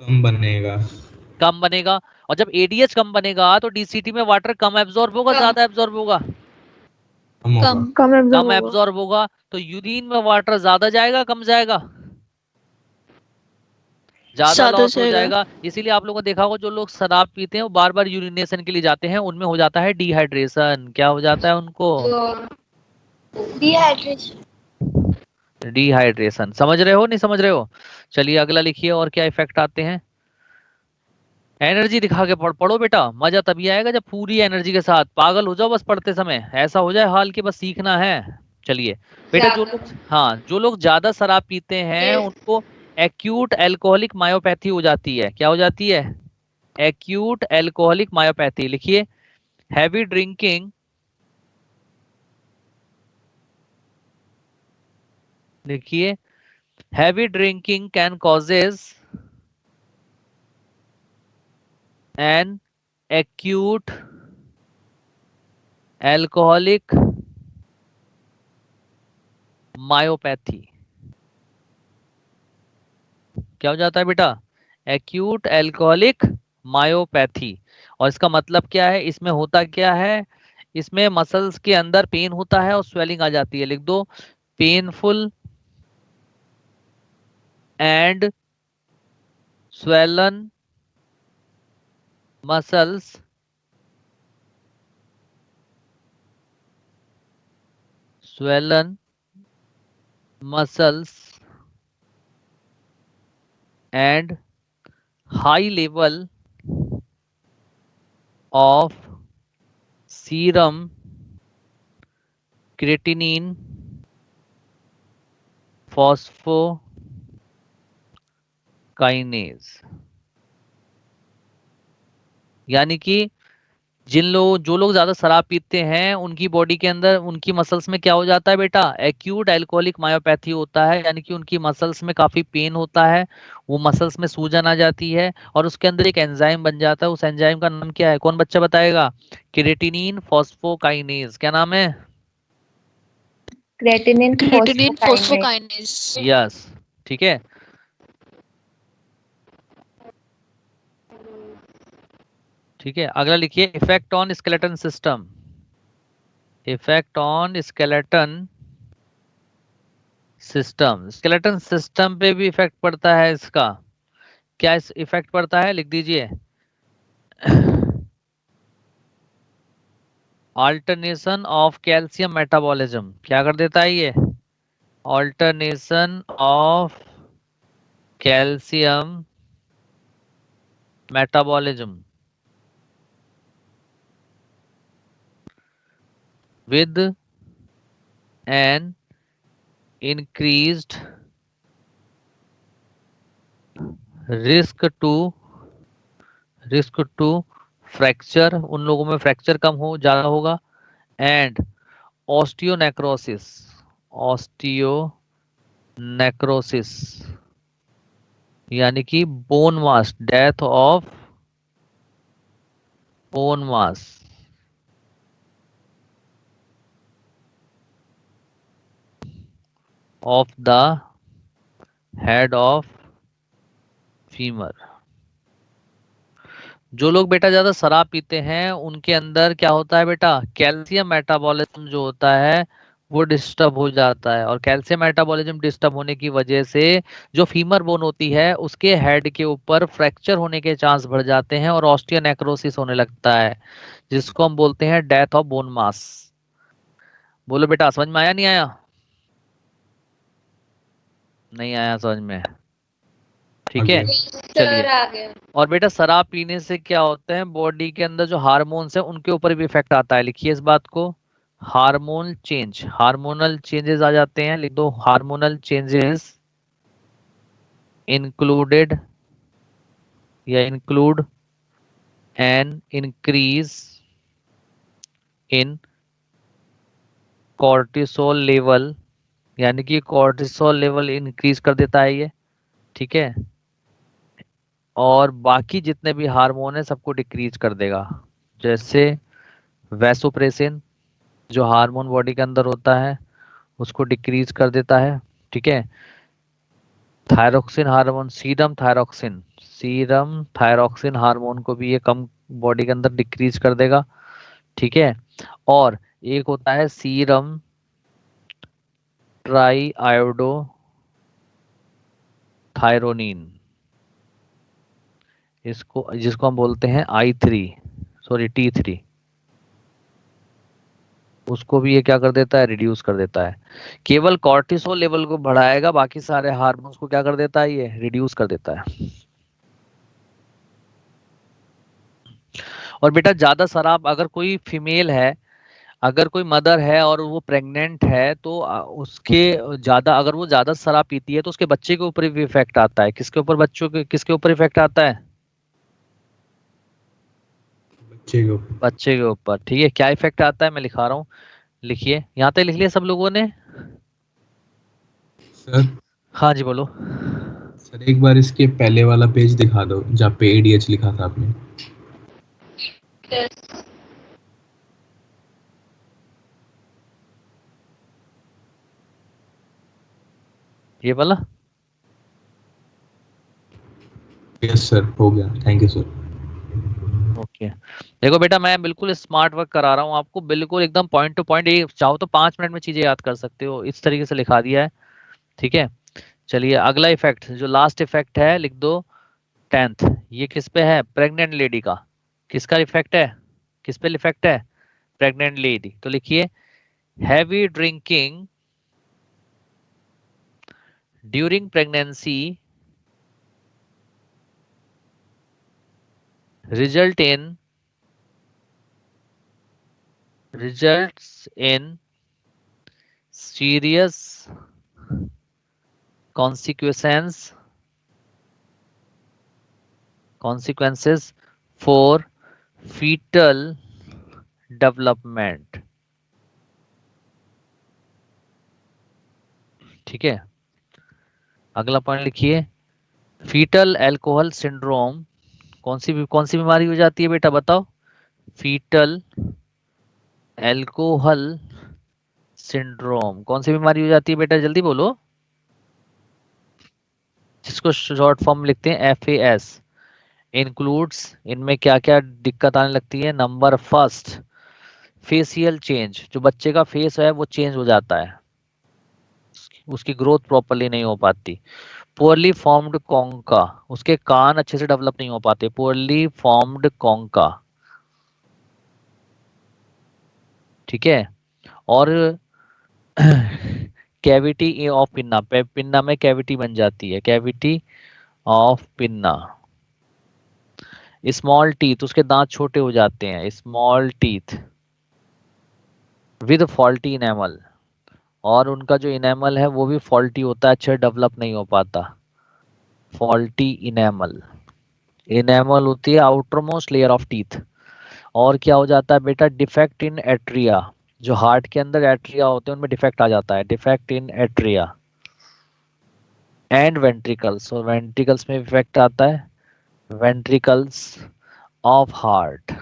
कम बनेगा। कम बनेगा। और जब एडीएच कम बनेगा तो डीसीटी में वाटर कम एब्जॉर्ब होगा, कम ज्यादा एब्जॉर्ब होगा? कम होगा। कम कम एब्जॉर्ब कम होगा। एब्जॉर्ब होगा। तो यूरिन में वाटर ज्यादा जाएगा कम जाएगा? ज्यादा ज्यादा लॉस हो जाएगा। जाएगा। इसीलिए आप लोगों ने देखा होगा जो लोग शराब पीते हैं वो बार बार यूरिनेशन के लिए जाते हैं, उनमें हो जाता है डिहाइड्रेशन। क्या हो जाता है उनको? डिहाइड्रेशन। डिहाइड्रेशन। समझ रहे हो नहीं समझ रहे हो? चलिए अगला लिखिए, और क्या इफेक्ट आते हैं। एनर्जी दिखा के पढ़ो बेटा, मजा तभी आएगा जब पूरी एनर्जी के साथ पागल हो जाओ बस पढ़ते समय, ऐसा हो जाए हाल कि बस सीखना है। चलिए बेटा, जो लोग, हाँ, जो लोग ज्यादा शराब पीते हैं यस। उनको एक्यूट एल्कोहलिक मायोपैथी हो जाती है। क्या हो जाती है? Acute alcoholic myopathy. लिखिए, हैवी ड्रिंकिंग, लिखिए, heavy drinking can causes an acute alcoholic myopathy. क्या हो जाता है बेटा? Acute alcoholic myopathy. और इसका मतलब क्या है, इसमें होता क्या है, इसमें मसल्स के अंदर पेन होता है और स्वेलिंग आ जाती है। लिख दो, painful and swollen muscles, swollen muscles and high level of serum creatinine phosphokinase, यानी कि जो लोग ज्यादा शराब पीते हैं उनकी बॉडी के अंदर, उनकी मसल्स में क्या हो जाता है बेटा, एक्यूट एल्कोहलिक मायोपैथी होता है, यानी कि उनकी मसल्स में काफी पेन होता है, वो मसल्स में सूजन आ जाती है और उसके अंदर एक एंजाइम बन जाता है। उस एंजाइम का नाम क्या है, कौन बच्चा बताएगा? Creatinine phosphokinase. क्या नाम है? Creatinine creatinine phosphokinase. Phosphokinase. Yes, ठीक है। ठीक है, अगला लिखिए, effect on skeleton system. Effect on skeleton system, skeleton system पे भी इफेक्ट पड़ता है इसका। क्या इस इफेक्ट पड़ता है, लिख दीजिए। अल्टरनेशन ऑफ कैल्शियम मेटाबॉलिज्म, क्या कर देता है ये? Alternation of calcium metabolism with an increased risk to fracture, उन लोगों में फ्रैक्चर कम हो ज्यादा होगा, एंड ऑस्टियोनेक्रोसिस, ऑस्टियोनेक्रोसिस यानी कि bone mass, death of bone mass of the head of femur. जो लोग बेटा ज्यादा शराब पीते हैं उनके अंदर क्या होता है बेटा, कैल्शियम मेटाबॉलिज्म जो होता है वो डिस्टर्ब हो जाता है, और कैल्शियम मेटाबॉलिज्म डिस्टर्ब होने की वजह से जो फीमर बोन होती है उसके हेड के ऊपर फ्रैक्चर होने के चांस बढ़ जाते हैं और ऑस्टियोनेक्रोसिस होने लगता है, जिसको हम बोलते हैं डेथ ऑफ बोन मास। बोलो बेटा, समझ में आया नहीं आया? नहीं आया समझ में? ठीक है, आगे। चलिए। सर आ गया। और बेटा शराब पीने से क्या होता है, बॉडी के अंदर जो हार्मोन्स है उनके ऊपर भी इफेक्ट आता है, लिखिए इस बात को। हार्मोनल चेंज, हार्मोनल चेंजेस आ जाते हैं, लिख दो, हार्मोनल चेंजेस इंक्लूडेड या include an increase in cortisol level, यानी कि कॉर्टिसोल लेवल इंक्रीज कर देता है ये, ठीक है, और बाकी जितने भी हार्मोन है सबको डिक्रीज कर देगा, जैसे वैसोप्रेसिन जो हार्मोन बॉडी के अंदर होता है उसको डिक्रीज कर देता है, ठीक है। Thyroxine hormone, serum thyroxine hormone को भी ये कम बॉडी के अंदर डिक्रीज कर देगा, ठीक है। और एक होता है सीरम ट्राई आयोडो थायरोनिन, इसको जिसको हम बोलते हैं T3, उसको भी ये क्या कर देता है, रिड्यूस कर देता है। केवल कॉर्टिसोल लेवल को बढ़ाएगा, बाकी सारे हार्मोन्स को क्या कर देता है, ये रिड्यूस कर देता है। और बेटा ज्यादा शराब, अगर कोई फीमेल है, अगर कोई मदर है और वो प्रेग्नेंट है तो उसके ज्यादा, अगर वो ज्यादा शराब पीती है तो उसके बच्चे के ऊपर भी इफेक्ट आता है। किसके ऊपर, बच्चों के किसके ऊपर इफेक्ट आता है? बच्चे के ऊपर। बच्चे के ऊपर, ठीक है। क्या इफेक्ट आता है, मैं लिखा रहा हूँ, लिखिए, यहाँ तक लिख लिया सब लोगों ने? सर हाँ जी बोलो। सर एक बार इसके पहले वाला पेज दिखा दो जहाँ पे एडीएच लिखा था आपने। यस। ये वाला, यस सर, हो गया, थैंक यू सर। ओके। देखो बेटा मैं बिल्कुल स्मार्ट वर्क करा रहा हूँ आपको, बिल्कुल एकदम पॉइंट टू पॉइंट, ये चाहो तो 5 मिनट में चीजें याद कर सकते हो, इस तरीके से लिखा दिया है, ठीक है। चलिए अगला इफेक्ट, जो लास्ट इफेक्ट है, लिख दो 10th। ये किस पे है, प्रेग्नेंट लेडी का। किसका इफेक्ट है, किस पे इफेक्ट है, प्रेग्नेंट लेडी। तो लिखिए, heavy drinking during pregnancy result in serious consequences for fetal development। ठीक है, अगला पॉइंट लिखिए, फीटल अल्कोहल सिंड्रोम कौन सी बीमारी हो जाती है बेटा, बताओ। फीटल अल्कोहल सिंड्रोम कौन सी बीमारी हो जाती है बेटा, जल्दी बोलो, जिसको शॉर्ट फॉर्म लिखते हैं FAS। इंक्लूड्स, इनमें क्या क्या दिक्कत आने लगती है। नंबर फर्स्ट, फेशियल चेंज, जो बच्चे का फेस है वो चेंज हो जाता है, उसकी ग्रोथ प्रॉपरली नहीं हो पाती। पुअरली फॉर्म्ड कॉन्का, उसके कान अच्छे से डेवलप नहीं हो पाते। पुअरली फॉर्म्ड कॉन्का, ठीक है। और कैविटी ऑफ पिन्ना, पिन्ना में कैविटी बन जाती है, cavity of pinna. Small teeth, उसके दांत छोटे हो जाते हैं, small teeth with faulty enamel, और उनका जो इनेमल है वो भी फॉल्टी होता है, अच्छे डेवलप नहीं हो पाता। फॉल्टी इनेमल, इनेमल होती है outer most layer of teeth. और क्या हो जाता है बेटा, डिफेक्ट इन एट्रिया, जो हार्ट के अंदर एट्रिया होते हैं उनमें डिफेक्ट आ जाता है, defect in atria. And ventricles, और वेंट्रिकल्स में इफेक्ट आता है, वेंट्रिकल्स ऑफ हार्ट।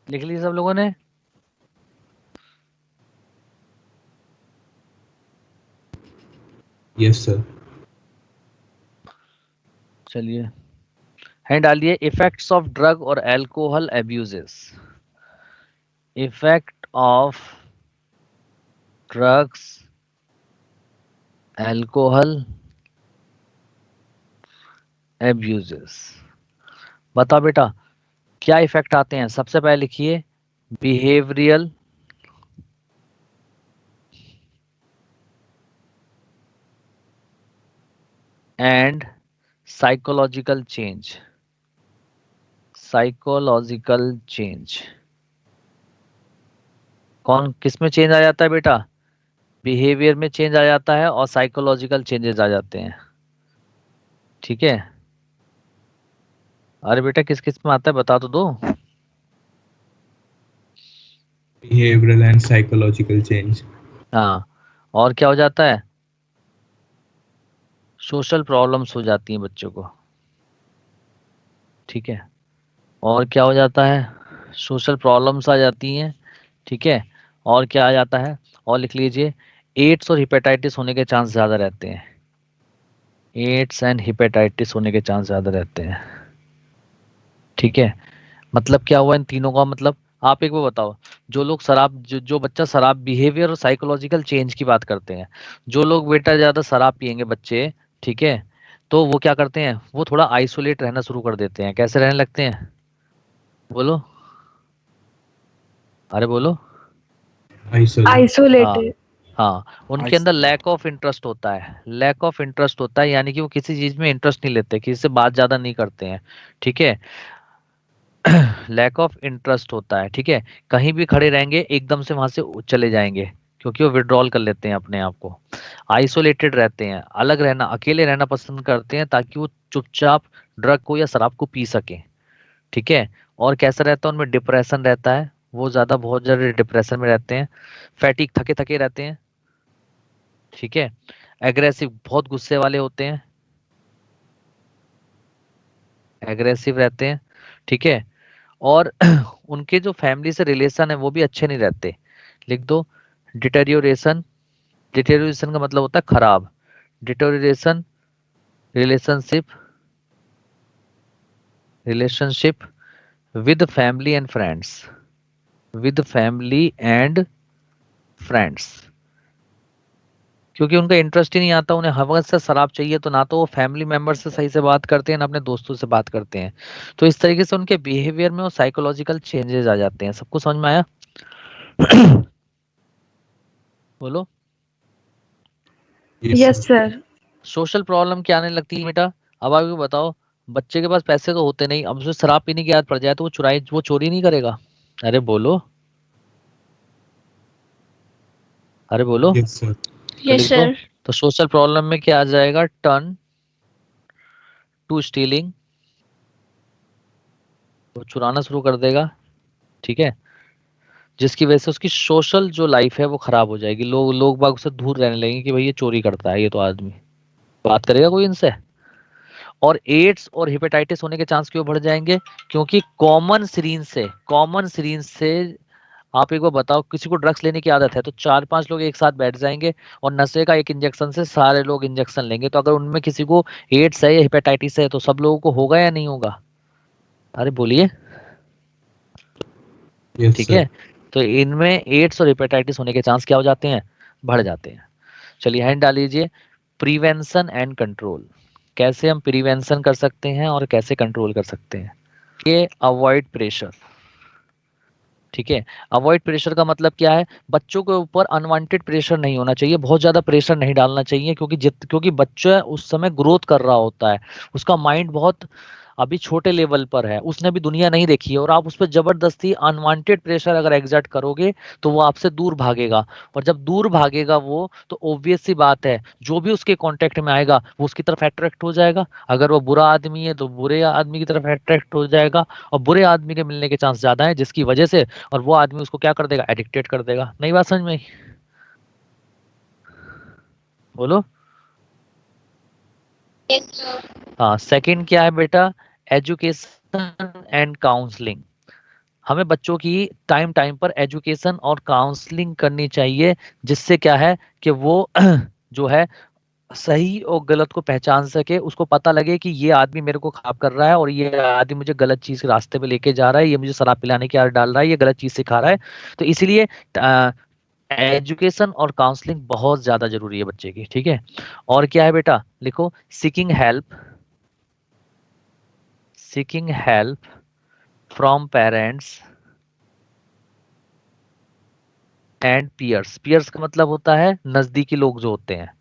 लिख ली सब लोगों ने? Yes sir. चलिए, हैंड डालिए, इफेक्ट्स ऑफ ड्रग और alcohol abuses. Effect of drugs, alcohol abuses. बताओ बेटा, क्या इफेक्ट आते हैं। सबसे पहले लिखिए, behavioural and psychological change. Psychological change कौन किस में चेंज आ जाता है बेटा, बिहेवियर में चेंज आ जाता है और साइकोलॉजिकल चेंजेस आ जाते हैं, ठीक है। अरे बेटा किस किस में आता है बता तो दो। Behavioural and psychological change. हाँ, और क्या हो जाता है, सोशल प्रॉब्लम्स हो जाती हैं बच्चों को, ठीक है। और क्या हो जाता है, सोशल प्रॉब्लम्स आ जाती हैं, ठीक है। और क्या आ जाता है, और लिख लीजिए, एड्स और हिपेटाइटिस होने के चांस ज़्यादा रहते हैं। एड्स एंड हिपेटाइटिस होने के चांस ज़्यादा रहते हैं, ठीक है। मतलब क्या हुआ इन तीनों का, मतलब आप एक बार बताओ, जो लोग शराब जो बच्चा शराब, बिहेवियर और साइकोलॉजिकल चेंज की बात करते हैं, जो लोग बेटा ज़्यादा शराब पियेंगे बच्चे, ठीक है, तो वो क्या करते हैं, वो थोड़ा आइसोलेट रहना शुरू कर देते हैं। कैसे रहने लगते हैं, बोलो, अरे बोलो। आइसोलेट। हाँ, Isolated. हाँ, उनके अंदर लैक ऑफ इंटरेस्ट होता है, लैक ऑफ इंटरेस्ट होता है, यानी कि वो किसी चीज में इंटरेस्ट नहीं लेते, किसी से बात ज्यादा नहीं करते हैं, ठीक है। लैक ऑफ इंटरेस्ट होता है, ठीक है। कहीं भी खड़े रहेंगे एकदम से वहां से चले जाएंगे, क्योंकि वो विड्रॉल कर लेते हैं अपने आप को। आइसोलेटेड रहते हैं, अलग रहना, अकेले रहना पसंद करते हैं, ताकि वो चुपचाप ड्रग को या शराब को पी सके, ठीक है। और कैसा रहता है, उनमें डिप्रेशन रहता है, वो ज्यादा बहुत ज्यादा डिप्रेशन में रहते हैं। फैटिक, थके थके रहते हैं, ठीक है। एग्रेसिव, बहुत गुस्से वाले होते हैं, एग्रेसिव रहते हैं, ठीक है। और उनके जो फैमिली से रिलेशन है वो भी अच्छे नहीं रहते। लिख दो, डिटेरियोरेशन। डिटेरियोरेशन का मतलब होता है खराब। Deterioration, relationship, relationship with family and friends, with family and friends, क्योंकि उनका इंटरेस्ट ही नहीं आता, उन्हें हवस से शराब चाहिए, तो ना तो वो फैमिली मेंबर से सही से बात करते हैं ना अपने दोस्तों से बात करते हैं। तो इस तरीके से उनके बिहेवियर में वो साइकोलॉजिकल चेंजेस आ जाते हैं। सबको समझ में आया? बोलो। Yes sir. सोशल प्रॉब्लम क्या आने लगती है बेटा? अब आप ये बताओ, बच्चे के पास पैसे तो होते नहीं, अब उसे शराब पीने की आदत पड़ जाए तो वो चोरी नहीं करेगा? अरे बोलो, अरे बोलो। Yes sir. तो यस लिखो, सर। तो सोशल प्रॉब्लम में क्या आ जाएगा? टर्न टू स्टीलिंग, वो चुराना शुरू कर देगा। ठीक है, जिसकी वजह से उसकी सोशल जो लाइफ है वो खराब हो जाएगी, लोग बाग उससे दूर रहने लगेंगे कि भाई ये चोरी करता है, ये तो आदमी बात करेगा कोई इनसे। और एड्स और हेपेटाइटिस होने के चांस क्यों बढ़ जाएंगे? क्योंकि कॉमन सीरीन से आप एक बार बताओ, किसी को ड्रग्स लेने की आदत है तो 4-5 लोग एक साथ बैठ जाएंगे और नशे का एक इंजेक्शन से सारे लोग इंजेक्शन लेंगे, तो अगर उनमें किसी को एड्स है या हेपेटाइटिस है तो सब लोगों को होगा या नहीं होगा? अरे बोलिए। यस ठीक सर। है, तो इनमें एड्स और हेपेटाइटिस होने के चांस क्या हो जाते हैं? बढ़ जाते हैं। चलिए हैंड डाल लीजिए, प्रिवेंशन एंड कंट्रोल। कैसे हम प्रिवेंशन कर सकते हैं और कैसे कंट्रोल कर सकते हैं? ये अवॉइड प्रेशर। ठीक है, अवॉइड प्रेशर का मतलब क्या है? बच्चों के ऊपर अनवांटेड प्रेशर नहीं होना चाहिए, बहुत ज्यादा प्रेशर नहीं डालना चाहिए, क्योंकि बच्चा उस समय ग्रोथ कर रहा होता है, उसका माइंड बहुत अभी छोटे लेवल पर है, उसने अभी दुनिया नहीं देखी है, और आप उस पर जबरदस्ती अनवांटेड प्रेशर अगर एग्जर्ट करोगे तो वो आपसे दूर भागेगा। और जब दूर भागेगा वो, तो ऑब्वियस सी बात है, जो भी उसके कांटेक्ट में आएगा वो उसकी तरफ अट्रैक्ट हो जाएगा। अगर वो बुरा आदमी है तो बुरे आदमी की तरफ अट्रैक्ट हो जाएगा, और बुरे आदमी के मिलने के चांस ज्यादा है, जिसकी वजह से और वो आदमी उसको क्या कर देगा? एडिक्टेड कर देगा। नई बात समझ में आई? बोलो। Yes sir. हाँ, सेकंड क्या है बेटा? Education and counselling. हमें बच्चों की टाइम टाइम पर एजुकेशन और काउंसलिंग करनी चाहिए, जिससे क्या है कि वो जो है सही और गलत को पहचान सके, उसको पता लगे कि ये आदमी मेरे को खराब कर रहा है और ये आदमी मुझे गलत चीज के रास्ते पे लेके जा रहा है, ये मुझे शराब पिलाने की आदत डाल रहा है, ये गलत चीज सिखा रहा है। तो इसीलिए एजुकेशन और काउंसलिंग बहुत ज्यादा जरूरी है बच्चे की। ठीक है, और क्या है बेटा? लिखो, seeking help from parents and peers. Peers का मतलब होता है नजदीकी लोग जो होते हैं।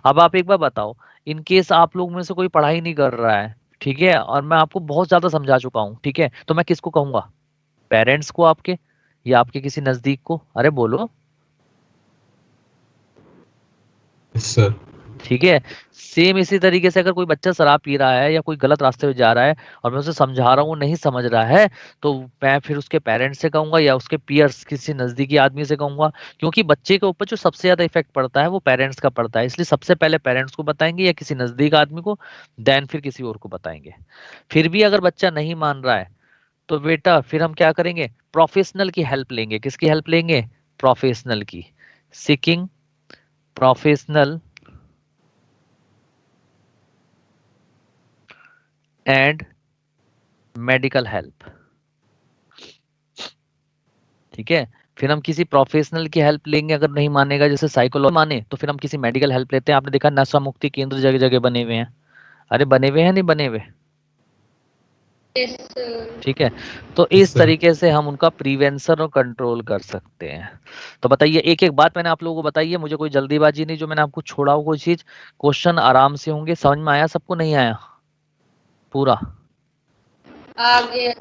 अब आप एक बार बताओ, इन केस आप लोग में से कोई पढ़ाई नहीं कर रहा है, ठीक है, और मैं आपको बहुत ज्यादा समझा चुका हूँ, ठीक है, तो मैं किसको कहूंगा? पेरेंट्स को आपके, या आपके किसी नजदीक को? अरे बोलो। Yes sir. ठीक है, सेम इसी तरीके से अगर कोई बच्चा शराब पी रहा है या कोई गलत रास्ते पे जा रहा है और मैं उसे समझा रहा हूँ वो नहीं समझ रहा है, तो मैं फिर उसके पेरेंट्स से कहूंगा या उसके पियर्स किसी नजदीकी आदमी से कहूंगा। क्योंकि बच्चे के ऊपर जो सबसे ज्यादा इफेक्ट पड़ता है वो पेरेंट्स का पड़ता है, इसलिए सबसे पहले पेरेंट्स को बताएंगे या किसी नजदीक आदमी को, देन फिर किसी और को बताएंगे। फिर भी अगर बच्चा नहीं मान रहा है तो बेटा फिर हम क्या करेंगे? प्रोफेशनल की हेल्प लेंगे। किसकी हेल्प लेंगे? प्रोफेशनल की। Seeking professional and medical help. ठीक है, फिर हम किसी प्रोफेशनल की हेल्प लेंगे, अगर नहीं मानेगा, जैसे साइकोलॉजी माने तो फिर हम किसी मेडिकल हेल्प लेते हैं। आपने देखा नशा मुक्ति केंद्र जगह जगह बने हुए हैं। अरे बने हुए हैं, नहीं बने हुए? Yes sir. ठीक है, तो यस इस सर। तरीके से हम उनका प्रिवेंशन और कंट्रोल कर सकते हैं। तो बताइए, एक एक बात मैंने आप लोगों को बताई है, मुझे कोई जल्दीबाजी नहीं, जो मैंने आपको छोड़ा हो कोई चीज। क्वेश्चन आराम से होंगे, समझ में आया सबको? नहीं आया पूरा? आगे।